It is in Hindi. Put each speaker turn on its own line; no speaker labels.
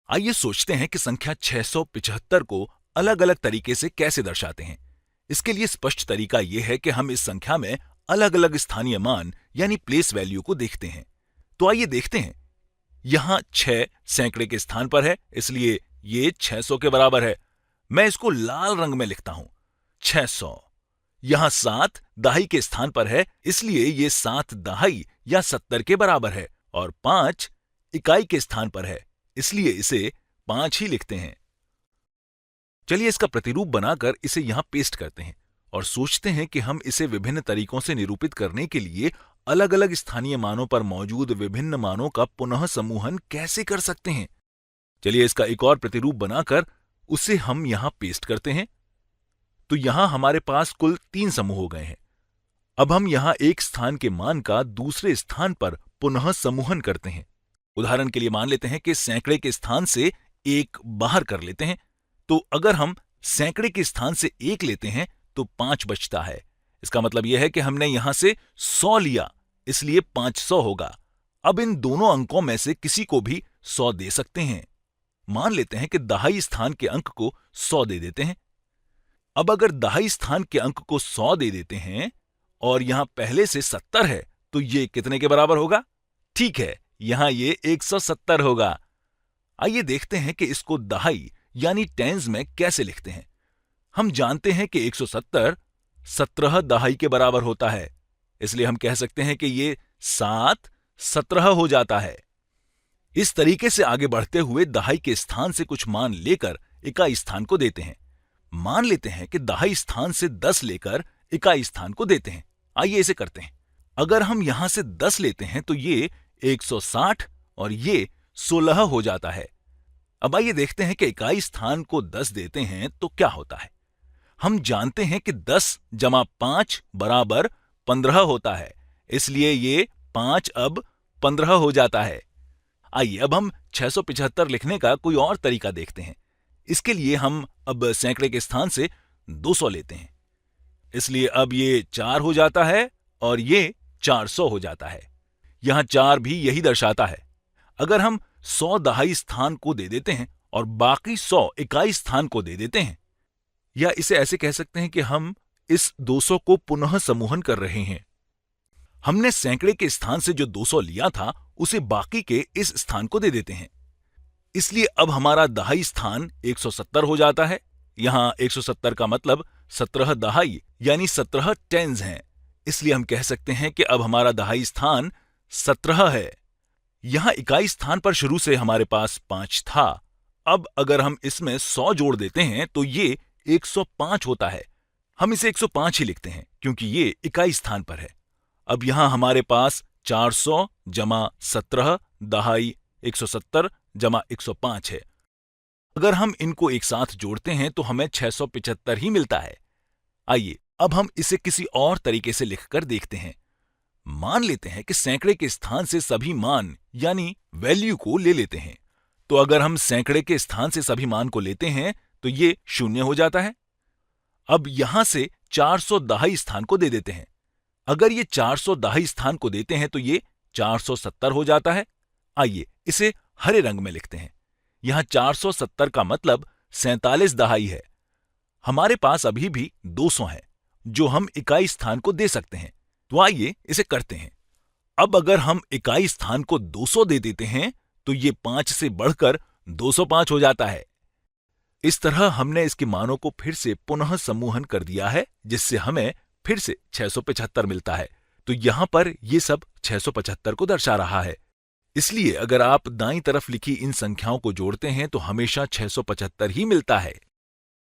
आइए सोचते हैं कि संख्या 675 को अलग अलग तरीके से कैसे दर्शाते हैं। इसके लिए स्पष्ट तरीका यह है कि हम इस संख्या में अलग अलग स्थानीय मान यानी प्लेस वैल्यू को देखते हैं। तो आइए देखते हैं। यहां 6 सैकड़े के स्थान पर है, इसलिए ये 600 के बराबर है। मैं इसको लाल रंग में लिखता हूं, 600। यहां 7 दहाई के स्थान पर है, इसलिए ये 7 दहाई या 70 के बराबर है। और 5 इकाई के स्थान पर है, इसलिए इसे 5 ही लिखते हैं। चलिए इसका प्रतिरूप बनाकर इसे यहां पेस्ट करते हैं और सोचते हैं कि हम इसे विभिन्न तरीकों से निरूपित करने के लिए अलग अलग स्थानीय मानों पर मौजूद विभिन्न मानों का पुनः समूहन कैसे कर सकते हैं। चलिए इसका एक और प्रतिरूप बनाकर उसे हम यहां पेस्ट करते हैं। तो यहां हमारे पास कुल 3 समूह हो गए हैं। अब हम यहां एक स्थान के मान का दूसरे स्थान पर पुनः समूहन करते हैं। उदाहरण के लिए मान लेते हैं कि सैकड़े के स्थान से 1 बाहर कर लेते हैं। तो अगर हम सैकड़े के स्थान से 1 लेते हैं तो 5 बचता है। इसका मतलब यह है कि हमने यहां से 100 लिया, इसलिए 500 होगा। अब इन दोनों अंकों में से किसी को भी 100 दे सकते हैं। मान लेते हैं कि दहाई स्थान के अंक को 100 दे देते हैं। अब अगर दहाई स्थान के अंक को 100 दे देते हैं और यहां पहले से 70 है, तो ये कितने के बराबर होगा? ठीक है, यहां ये 170 होगा। आइए देखते हैं कि इसको दहाई यानी टेंस में कैसे लिखते हैं। हम जानते हैं कि 170 17 दहाई के बराबर होता है, इसलिए हम कह सकते हैं कि ये 7 17 हो जाता है। इस तरीके से आगे बढ़ते हुए दहाई के स्थान से कुछ मान लेकर इकाई स्थान को देते हैं। मान लेते हैं कि दहाई स्थान से 10 लेकर इकाई स्थान को देते हैं। आइए इसे करते हैं। अगर हम यहां से 10 लेते हैं तो ये 160 और ये 16 हो जाता है। अब आइए देखते हैं कि इकाई स्थान को 10 देते हैं तो क्या होता है। हम जानते हैं कि 10 जमा 5 बराबर 15 होता है, इसलिए ये 5 अब 15 हो जाता है। आइए अब हम 675 लिखने का कोई और तरीका देखते हैं। इसके लिए हम अब सैकड़े के स्थान से 200 लेते हैं, इसलिए अब ये 4 हो जाता है और ये 400 हो जाता है। यहां 4 भी यही दर्शाता है। अगर हम 100 दहाई स्थान को दे देते हैं और बाकी 100 इकाई स्थान को दे देते हैं, या इसे ऐसे कह सकते हैं कि हम इस 200 को पुनः समूहन कर रहे हैं। हमने सैकड़े के स्थान से जो 200 लिया था उसे बाकी के इस स्थान को दे देते हैं, इसलिए अब हमारा दहाई स्थान 170 हो जाता है। यहां 170 का मतलब 17 दहाई यानी 17 टेंस हैं, इसलिए हम कह सकते हैं कि अब हमारा दहाई स्थान 17 है। यहां इकाई स्थान पर शुरू से हमारे पास 5 था। अब अगर हम इसमें 100 जोड़ देते हैं तो ये 105 होता है। हम इसे 105 ही लिखते हैं क्योंकि ये इकाई स्थान पर है। अब यहां हमारे पास 400 जमा 17 दहाई 170 जमा 105 है। अगर हम इनको एक साथ जोड़ते हैं तो हमें 675 ही मिलता है। आइए अब हम इसे किसी और तरीके से लिखकर देखते हैं। मान लेते हैं कि सैकड़े के स्थान से सभी मान यानी वैल्यू को ले लेते हैं। तो अगर हम सैकड़े के स्थान से सभी मान को लेते हैं तो ये 0 हो जाता है। अब यहां से 400 दहाई स्थान को दे देते हैं। अगर ये 400 दहाई स्थान को देते हैं तो ये 470 हो जाता है। आइए इसे हरे रंग में लिखते हैं। यहां 470 का मतलब 47 दहाई है। हमारे पास अभी भी 200 है जो हम इकाई स्थान को दे सकते हैं। तो आइए इसे करते हैं। अब अगर हम इकाई स्थान को 200 दे देते हैं तो ये 5 से बढ़कर 205 हो जाता है। इस तरह हमने इसके मानों को फिर से पुनः समूहन कर दिया है, जिससे हमें फिर से 675 मिलता है। तो यहां पर ये सब 675 को दर्शा रहा है। इसलिए अगर आप दाईं तरफ लिखी इन संख्याओं को जोड़ते हैं तो हमेशा 675 ही मिलता है।